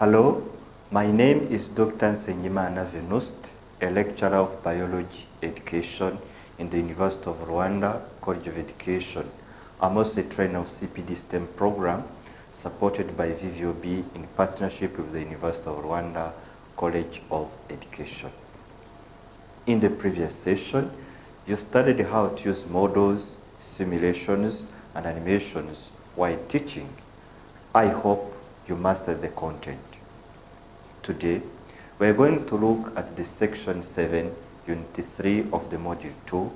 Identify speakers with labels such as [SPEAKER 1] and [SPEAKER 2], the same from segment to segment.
[SPEAKER 1] Hello, my name is Dr. Nsengimana Venuste, a lecturer of biology education in the University of Rwanda College of Education. I'm also a trainer of CPD STEM program supported by VVOB in partnership with the University of Rwanda College of Education. In the previous session, you studied how to use models, simulations, and animations while teaching. I hope you mastered the content. Today, we are going to look at the section 7, unit 3 of the module 2,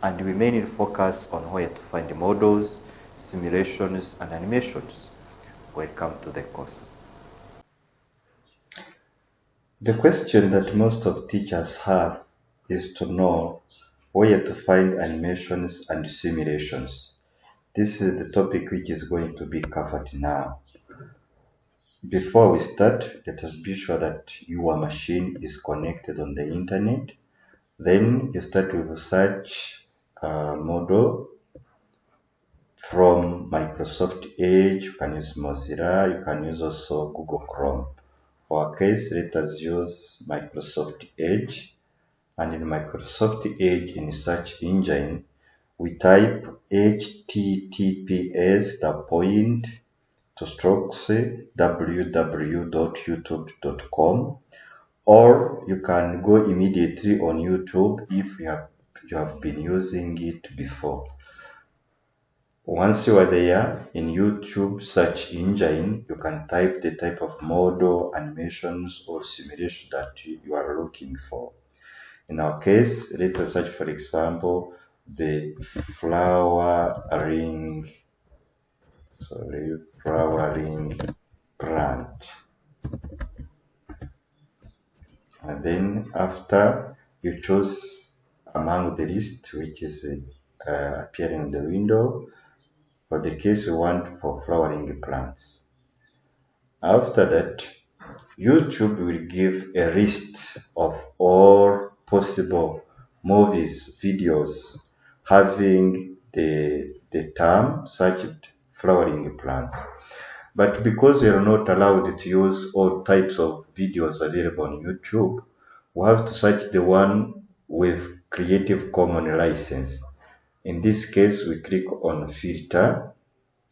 [SPEAKER 1] and we mainly focus on where to find models, simulations, and animations. Welcome to the course. The question that most of teachers have is to know where to find animations and simulations. This is the topic which is going to be covered now. Before we start, let us be sure that your machine is connected on the internet. Then you start with search model from Microsoft Edge. You can use Mozilla. You can use also Google Chrome. For our case, let us use Microsoft Edge. And in Microsoft Edge, in search engine, we type https://www.youtube.com, or you can go immediately on YouTube if you have been using it before. Once you are there in YouTube search engine, you can type the type of model, animations, or simulation that you are looking for. In our case, let us search, for example, the flowering plant. And then after you choose among the list which is appearing in the window, for the case we want for flowering plants. After that, YouTube will give a list of all possible movies, videos having the term searched flowering plants. But because we are not allowed to use all types of videos available on YouTube, we have to search the one with Creative Commons license. In this case, we click on filter,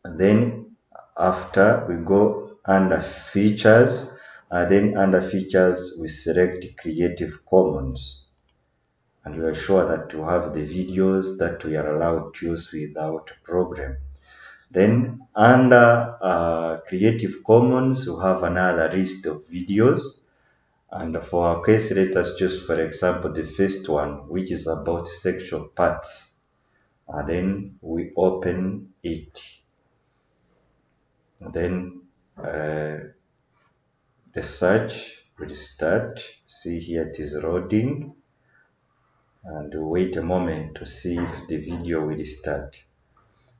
[SPEAKER 1] and then after we go under features, and then under features we select Creative Commons, and we are sure that we have the videos that we are allowed to use without problem. Then under Creative Commons, we have another list of videos. And for our case, let us choose, for example, the first one, which is about sexual parts. And then we open it. And then the search will start. See here it is loading. And wait a moment to see if the video will start.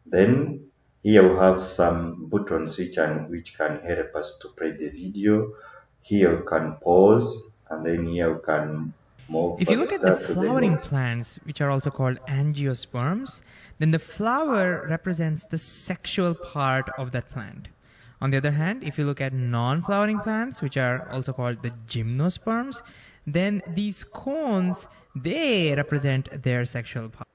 [SPEAKER 1] Then here we have some buttons which can help us to play the video. Here we can pause, and then here we can move.
[SPEAKER 2] If you look at the flowering plants, which are also called angiosperms, then the flower represents the sexual part of that plant. On the other hand, if you look at non-flowering plants, which are also called the gymnosperms, then these cones, they represent their sexual part.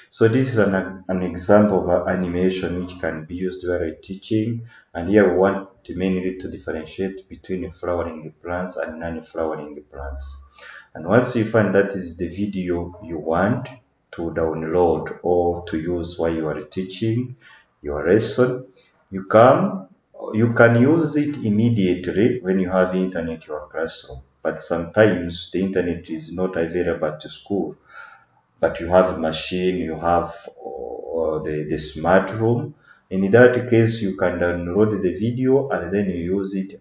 [SPEAKER 1] So this is an example of animation which can be used while teaching, and here we want mainly to differentiate between flowering plants and non-flowering plants. And once you find that is the video you want to download or to use while you are teaching your lesson, you can use it immediately when you have internet in your classroom. But sometimes the internet is not available to school, but you have a machine, you have the smart room. In that case, you can download the video and then you use it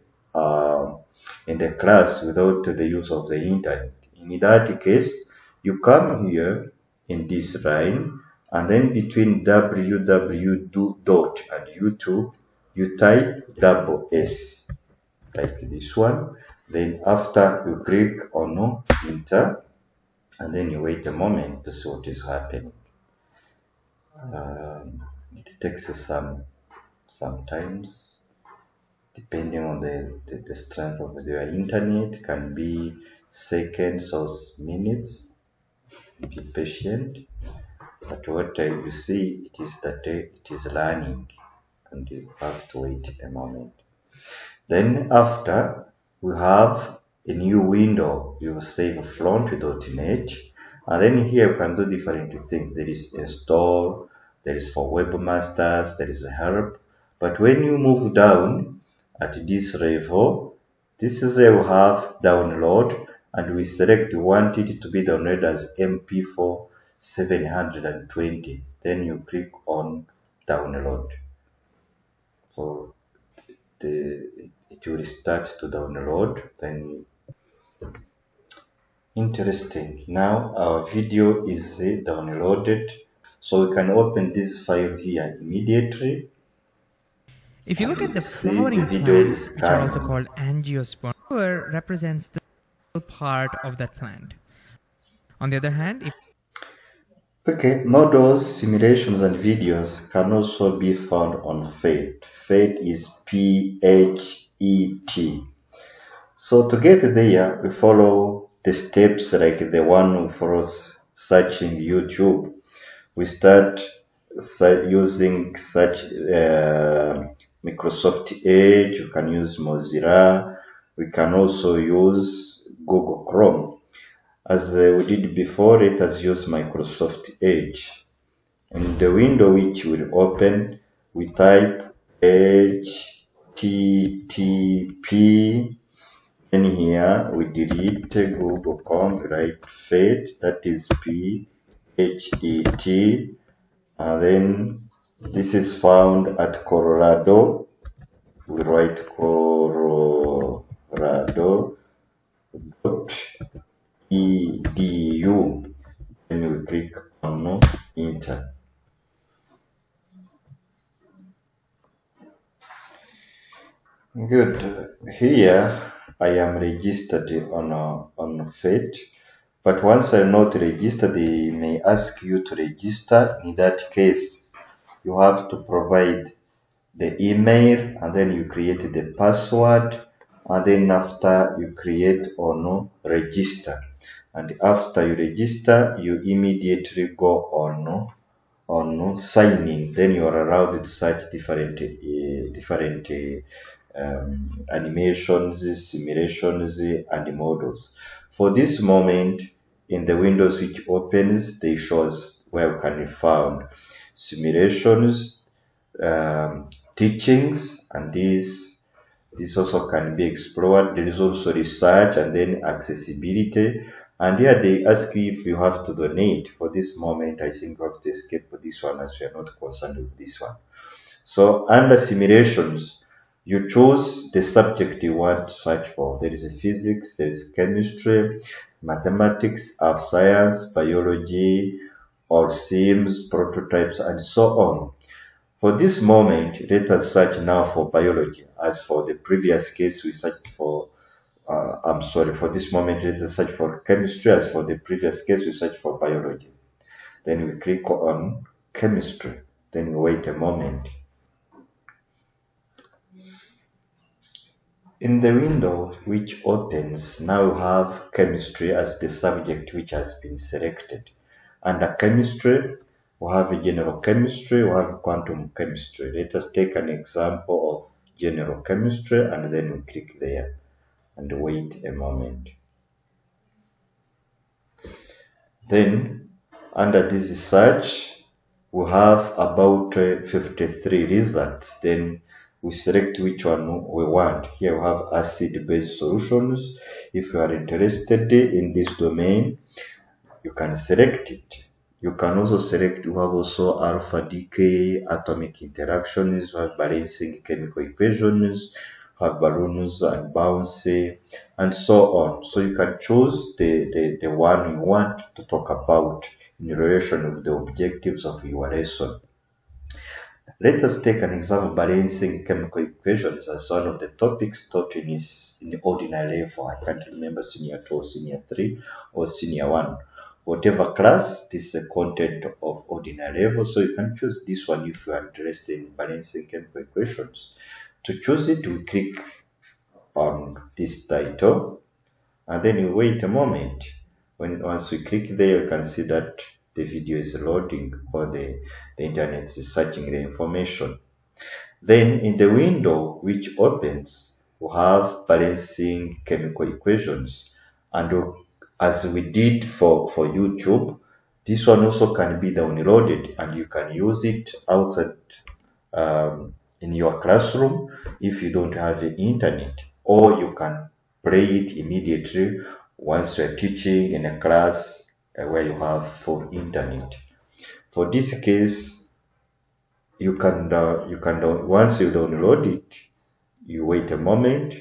[SPEAKER 1] in the class without the use of the internet. In that case, you come here in this line, and then between www. and YouTube, you type S, like this one. Then after you click on enter, and then you wait a moment to see what is happening. It takes some times. depending on the strength of their internet, can be seconds or minutes. Be patient. But what you see, it is that it is learning, and you have to wait a moment. Then after, we have a new window. You save front.net, and then here you can do different things. There is install, there is for webmasters, there is help. But when you move down at this level, this is where we have download, and we select we want it to be downloaded as MP4 720. Then you click on download. So it will start to download. Then interesting. Now our video is downloaded, so we can open this file here immediately.
[SPEAKER 2] If you look
[SPEAKER 1] And
[SPEAKER 2] at the
[SPEAKER 1] you see the
[SPEAKER 2] flowering
[SPEAKER 1] video is
[SPEAKER 2] plants, which are also
[SPEAKER 1] scanning.
[SPEAKER 2] called angiosperms, flower represents the part of that plant. On the other hand, if
[SPEAKER 1] Okay, models, simulations, and videos can also be found on PHET. PHET is PHET. So to get there, we follow the steps like the one who follows searching YouTube. We start using such Microsoft Edge. You can use Mozilla. We can also use Google Chrome. As we did before, let us use Microsoft Edge. In the window which will open, we type HTTP. Then here we delete Google.com, write PHET, that is PHET, and then this is found at Colorado. We write Colorado.edu. Then we click on enter. Good. Here I am registered on PHET, but once I'm not registered, they may ask you to register. In that case, you have to provide the email, and then you create the password, and then after you create or no register, and after you register, you immediately go on signing. Then you are allowed to search different animations, simulations, and models. For this moment, in the windows which opens, they shows where can be found simulations, teachings, and this also can be explored. There is also research and then accessibility. And here they ask you if you have to donate. For this moment, I think we have to escape this one as we are not concerned with this one. So under simulations, you choose the subject you want to search for. There is physics, there is chemistry, mathematics, earth science, biology, or sims, prototypes, and so on. For this moment, let us search now for biology. As for the previous case, we searched for, for this moment, let us search for chemistry. As for the previous case, we search for biology. Then we click on chemistry. Then we wait a moment. In the window which opens, now you have chemistry as the subject which has been selected. Under chemistry, we have general chemistry, we have quantum chemistry. Let us take an example of general chemistry, and then we click there and wait a moment. Then under this search, we have about 53 results. Then we select which one we want. Here we have acid-base solutions. If you are interested in this domain, you can select it. You can also select, you have also alpha decay, atomic interactions, you have balancing chemical equations, you have balloons and bouncy, and so on. So you can choose the one you want to talk about in relation with the objectives of your lesson. Let us take an example, balancing chemical equations as one of the topics taught in ordinary level. I can't remember senior 2 or senior 3 or senior 1. Whatever class, this is the content of ordinary level, so you can choose this one if you are interested in balancing chemical equations. To choose it, we click on this title, and then you wait a moment. Once we click there, you can see that the video is loading, or the internet is searching the information. Then in the window which opens, we have balancing chemical equations. And as we did for YouTube, this one also can be downloaded and you can use it outside in your classroom if you don't have the internet, or you can play it immediately once you're teaching in a class where you have full internet. For this case, once you download it, you wait a moment,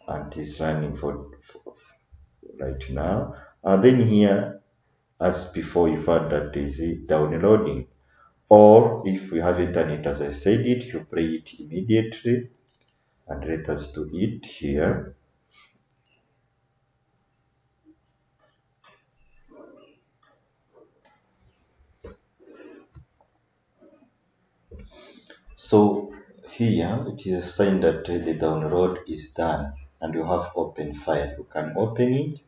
[SPEAKER 1] and it's running for right now. And then here, as before, you found that there is downloading. Or if you have internet, as I said it, you play it immediately. And let us do it here. So here it is a sign that the download is done, and you have open file. You can open it,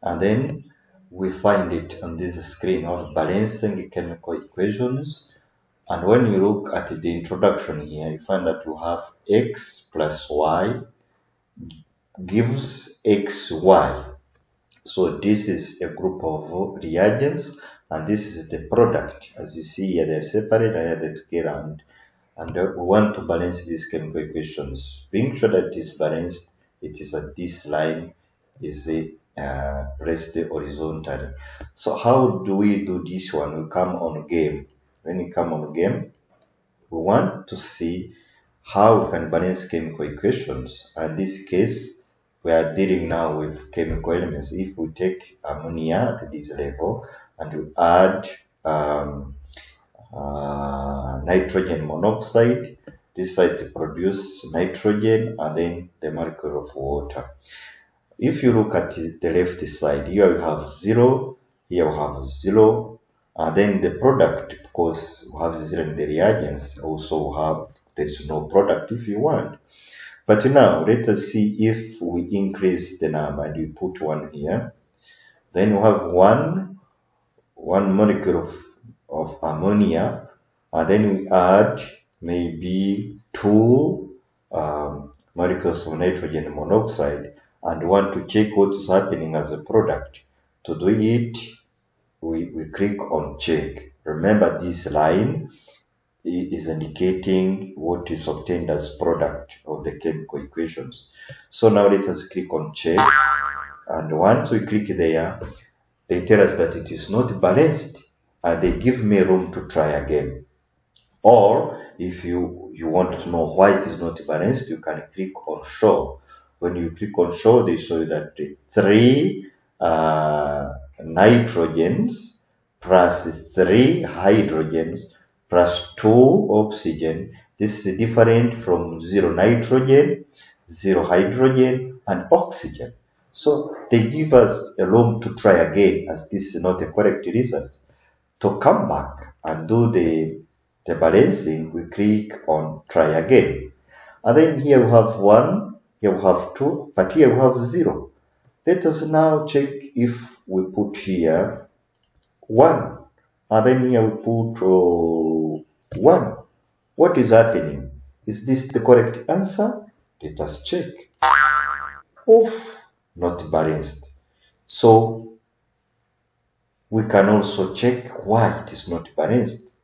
[SPEAKER 1] and then we find it on this screen of balancing chemical equations. And when you look at the introduction here, you find that you have x plus y gives xy. So this is a group of reagents, and this is the product. As you see here, they're separate and they're together, and we want to balance these chemical equations. Being sure that it is balanced, it is at this line is placed horizontally. So how do we do this one? We come on game. When we come on game, we want to see how we can balance chemical equations. In this case, we are dealing now with chemical elements. If we take ammonia at this level and we add nitrogen monoxide, this side to produce nitrogen and then the molecule of water. If you look at the left side, here you have 0, here you have 0, and then the product, because we have 0 in the reagents, also there is no product if you want. But now let us see if we increase the number and we put 1 here. Then we have one molecule of ammonia, and then we add maybe 2 molecules of nitrogen monoxide, and want to check what is happening as a product. To do it, we click on check. Remember, this line is indicating what is obtained as product of the chemical equations. So now let us click on check, and once we click there, they tell us that it is not balanced, and they give me room to try again. Or if you want to know why it is not balanced, you can click on show. When you click on show, they show you that 3 nitrogens plus 3 hydrogens plus 2 oxygen. This is different from 0 nitrogen, 0 hydrogen, and oxygen. So they give us a room to try again, as this is not a correct result. To come back and do the balancing, we click on try again. And then here we have 1, here we have 2, but here we have 0. Let us now check if we put here 1, and then here we put 1. What is happening? Is this the correct answer? Let us check. Oof, not balanced. So we can also check why it is not balanced.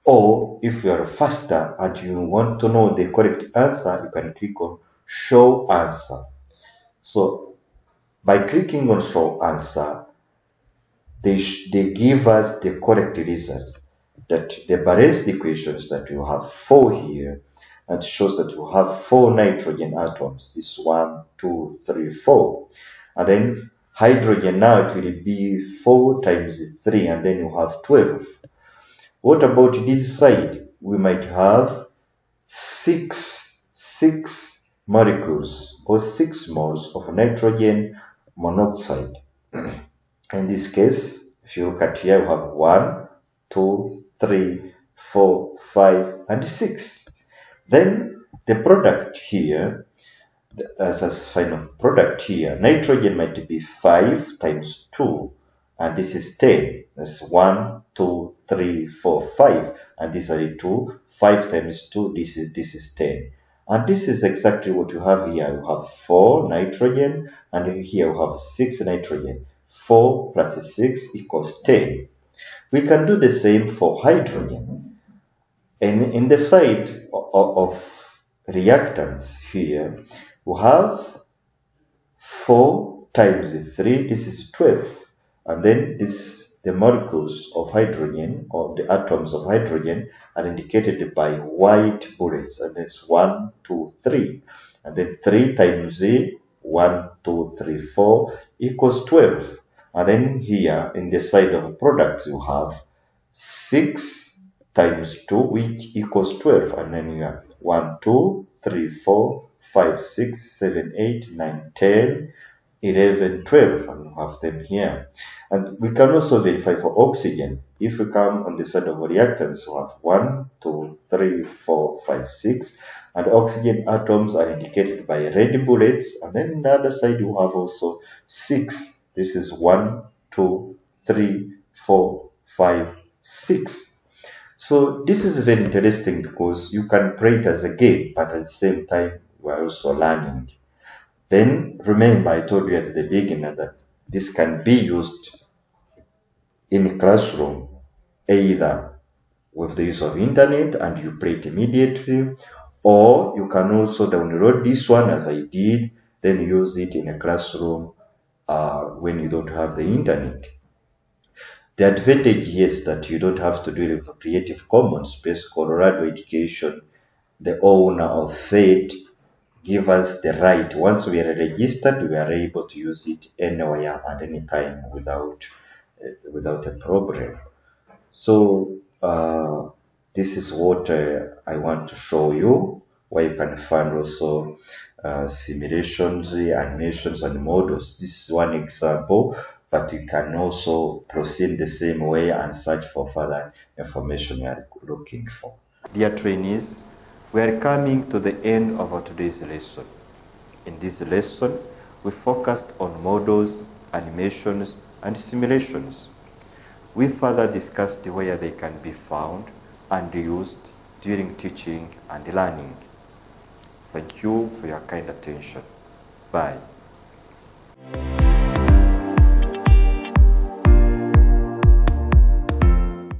[SPEAKER 1] Or if you are faster and you want to know the correct answer, you can click on show answer. So by clicking on show answer, they give us the correct results, that the balanced equations that you have 4 here, and shows that you have 4 nitrogen atoms. This 1, 2, 3, 4. And then hydrogen, now it will be 4 times 3, and then you have 12. What about this side? We might have 6 molecules or 6 moles of nitrogen monoxide. In this case, if you look at here, we have 1, 2, 3, 4, 5, and 6. Then the product here, as a final product here, nitrogen might be 5 times 2, and this is 10. That's 1, 2, 3, 4, 5, and these are the 2. 5 times 2, this is 10. And this is exactly what you have here. You have 4 nitrogen, and here you have 6 nitrogen. 4 plus 6 equals 10. We can do the same for hydrogen. And in the side of reactants here, we have 4 times 3, this is 12. And then the molecules of hydrogen, or the atoms of hydrogen, are indicated by white bullets. And that's 1, 2, 3. And then 3 times 1, 2, 3, 4 equals 12. And then here, in the side of products, you have 6 times 2, which equals 12. And then you have 1, 2, 3, 4, 5, 6, 7, 8, 9, 10, 11, 12, and you have them here. And we can also verify for oxygen. If we come on the side of reactants, we have 1, 2, 3, 4, 5, 6, and oxygen atoms are indicated by red bullets. And then on the other side, you have also 6. This is 1, 2, 3, 4, 5, 6. So this is very interesting because you can play it as a game, but at the same time, we're also learning. Then remember, I told you at the beginning that this can be used in classroom, either with the use of internet and you play it immediately, or you can also download this one as I did, then use it in a classroom when you don't have the internet. The advantage is that you don't have to do it with Creative Commons based Colorado Education, the owner of FATE, give us the right. Once we are registered, we are able to use it anywhere and anytime without a problem. So this is what I want to show you, where you can find also simulations, animations, and models. This is one example, but you can also proceed the same way and search for further information you are looking for. Dear trainees, we are coming to the end of our today's lesson. In this lesson, we focused on models, animations, and simulations. We further discussed where they can be found and used during teaching and learning. Thank you for your kind attention. Bye.